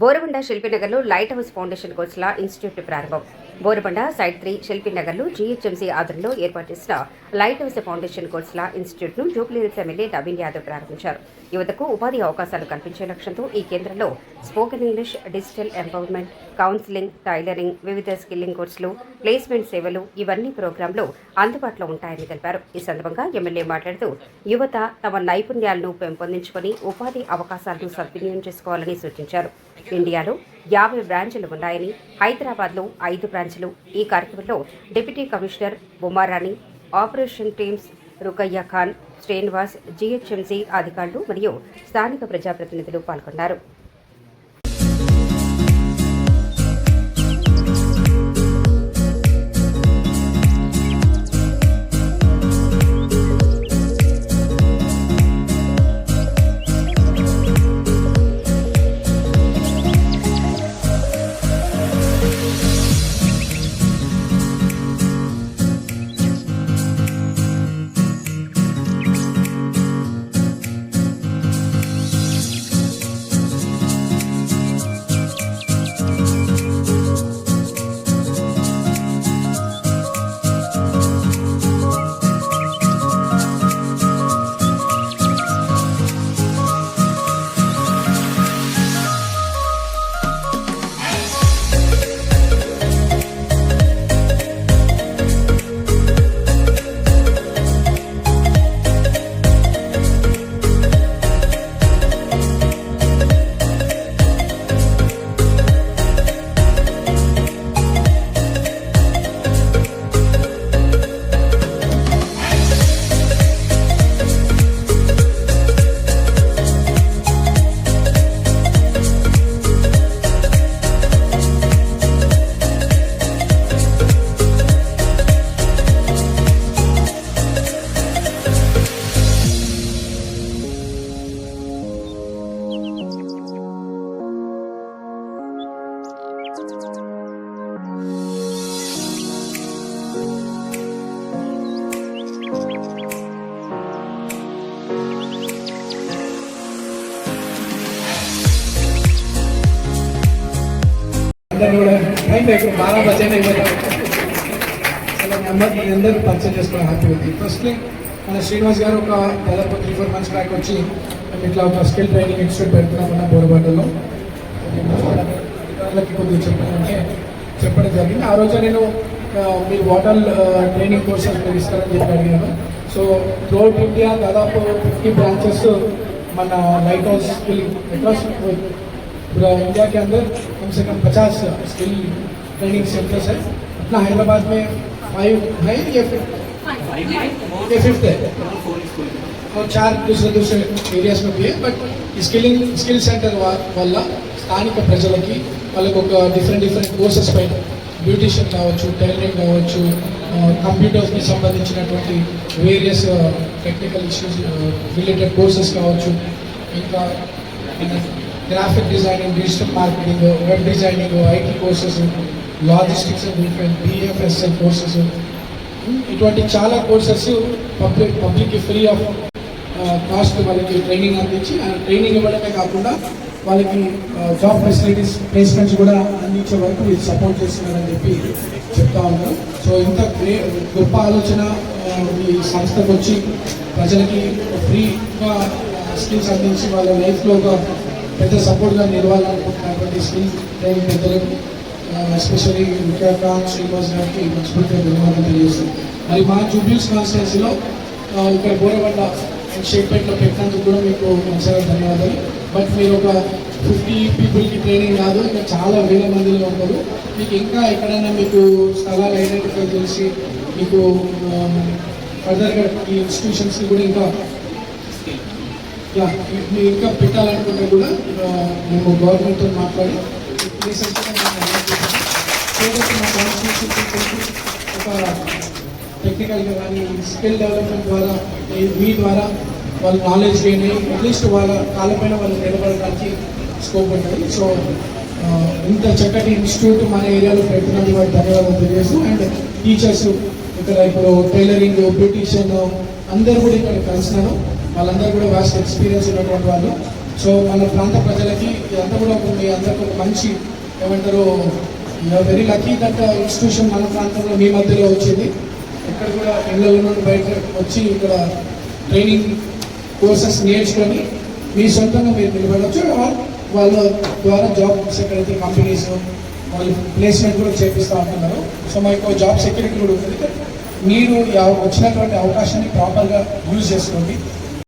Borabanda శిల్పీనగర్లో light house foundation కోర్సుల institute ప్రారంభం. Borabanda site 3 శిల్పీనగర్లో GHMC ఆధ్వర్యంలో ఏర్పాటు చేసిన లైట్ హౌస్ ఫౌండేషన్ కోర్సుల ఇన్స్టిట్యూట్ను జూబ్లీహిల్స్ ఎమ్మెల్యే నవీన్ యాదవ్ ప్రారంభించారు. యువతకు ఉపాధి అవకాశాలు కల్పించే లక్ష్యంతో ఈ కేంద్రంలో spoken English, digital empowerment, counselling, tailoring, వివిధ స్కిల్లింగ్ కోర్సులు, ప్లేస్మెంట్ సేవలు ఇవన్నీ ప్రోగ్రాంలో అందుబాటులో ఉంటాయని తెలిపారు. ఈ సందర్భంగా ఎమ్మెల్యే మాట్లాడుతూ యువత తమ నైపుణ్యాలను పెంపొందించుకొని ఉపాధి అవకాశాలను సద్వినియోగం చేసుకోవాలని సూచించారు. ఇండియాలో 50 బ్రాంచులు ఉన్నాయని, హైదరాబాద్లో 5 బ్రాంచులు. ఈ కార్యక్రమంలో deputy commissioner Bommarani, operation teams Rukayya Khan, Srinivas, GHMC అధికారులు మరియు స్థానిక ప్రజాప్రతినిధులు పాల్గొన్నారు. బాగా బడ్జెట్ అయిపోతారు. అందరూ పర్చేజ్ చేసుకోవడం హ్యాపీ అవుతుంది. ఫస్ట్లీ మన శ్రీనివాస్ గారు ఒక దాదాపు 3-4 months బ్యాక్ వచ్చి ఇట్లా ఒక స్కిల్ ట్రైనింగ్ ఇన్స్టిట్యూట్ పెడుతున్నామన్న బోరబాటలో అధికారులకి కొద్దిగా చెప్పడం జరిగింది. ఆ రోజు నేను మీరు వాటర్ ట్రైనింగ్ కోర్సెస్ మీరు ఇస్తారని చెప్పి అడిగాను. సో త్రూఅవుట్ ఇండియా దాదాపు 50 బ్రాంచెస్ మన लाइट हाउस स्किल अक्रॉस पूरा इंडिया के अंदर कम से कम 50 स्किल ट्रेनिंग सेंटर्स है. अपना हैदराबाद में 5 है या 5th है और 4 दूसरे एरियाज में भी है. बट स्किल सेंटर వల్ల స్థానిక ప్రజలకి వాళ్ళకి ఒక డిఫరెంట్ కోర్సెస్ పైన బ్యూటిషియన్ కావచ్చు, టైలరింగ్ కావచ్చు, కంప్యూటర్స్కి సంబంధించినటువంటి various technical issues related courses కావచ్చు, ఇంకా graphic designing, digital marketing, web designing, IT courses, logistics and different BFSI courses, ఇటువంటి చాలా కోర్సెస్ పబ్లిక్కి ఫ్రీ ఆఫ్ కాస్ట్ వాళ్ళకి ట్రైనింగ్ అందించి ట్రైనింగ్ ఇవ్వడమే కాకుండా వాళ్ళకి జాబ్ ఫెసిలిటీస్, ప్లేస్మెంట్స్ కూడా అందించే వరకు వీళ్ళు సపోర్ట్ చేస్తున్నారని చెప్పి చెప్తా ఉన్నారు. సో ఇంత గొప్ప ఆలోచన ఈ సంస్థకు వచ్చి ప్రజలకి ఫ్రీగా స్కిల్స్ అందించి వాళ్ళ లైఫ్లో ఒక పెద్ద సపోర్ట్గా నిలవాలనుకుంటున్నటువంటి స్కిల్ ట్రైనింగ్ పెద్దలకు ఎస్పెషల్లీ ఖాన్, శ్రీనివాస్ గారికి మనస్ఫూర్తిగా ధన్యవాదాలు తెలియజేస్తుంది. మరి మా జూబ్లీహిల్స్ కాన్స్టిట్యున్సీలో ఇక్కడ బోరబండ అండ్ షేక్పేటలో పెట్టినందుకు కూడా మీకు మనసారా ధన్యవాదాలు. బట్ మీరు ఒక 50 పీపుల్కి ట్రైనింగ్ కాదు, ఇంకా చాలా వేల మందిలో ఉంటారు. మీకు ఇంకా ఎక్కడైనా మీకు స్థలాలు ఐడెంటిఫై చేసి మీకు ఫర్దర్గా ఈ ఇన్స్టిట్యూషన్స్కి కూడా ఇంకా మీరు ఇంకా పెట్టాలనుకుంటే కూడా మేము గవర్నమెంట్తో మాట్లాడి ఒక టెక్నికల్గా కానీ స్కిల్ డెవలప్మెంట్ ద్వారా మీ ద్వారా వాళ్ళ నాలెడ్జ్ గెయిన్ అయ్యి అట్లీస్ట్ వాళ్ళ కాళ్ళపైన వాళ్ళు నిలబడడానికి స్కోప్ ఉంటుంది. సో ఇంత చక్కటి ఇన్స్టిట్యూట్ మన ఏరియాలో పెట్టినందుకు వారికి ధన్యవాదాలు తెలియజేస్తూ, అండ్ టీచర్స్ ఇక్కడ ఇప్పుడు టైలరింగ్, బ్యూటిషియన్ అందరూ కూడా ఇక్కడ కలిసినారు. వాళ్ళందరూ కూడా వాస్ట్ ఎక్స్పీరియన్స్ ఉన్నటువంటి వాళ్ళు. సో మన ప్రాంత ప్రజలకి ఇదంతా కూడా మీ అందరికీ ఒక మంచి ఏమంటారు వెరీ లక్కీ దట్ ఇన్స్టిట్యూషన్ మన ప్రాంతంలో మీ మధ్యలో వచ్చింది. ఇక్కడ కూడా ఇళ్ళ నుండి బయట వచ్చి ఇక్కడ ట్రైనింగ్ కోర్సెస్ నేర్చుకొని మీ సొంతంగా మీరు నిలబడవచ్చు. వాళ్ళ ద్వారా జాబ్స్ ఎక్కడైతే కంపెనీస్ వాళ్ళు ప్లేస్మెంట్ కూడా చేపిస్తూ ఉంటున్నారు. సో మాకు జాబ్ సెక్యూరిటీ కూడా ఉంటుంది. మీరు వచ్చినటువంటి అవకాశాన్ని ప్రాపర్గా యూజ్ చేసుకోండి.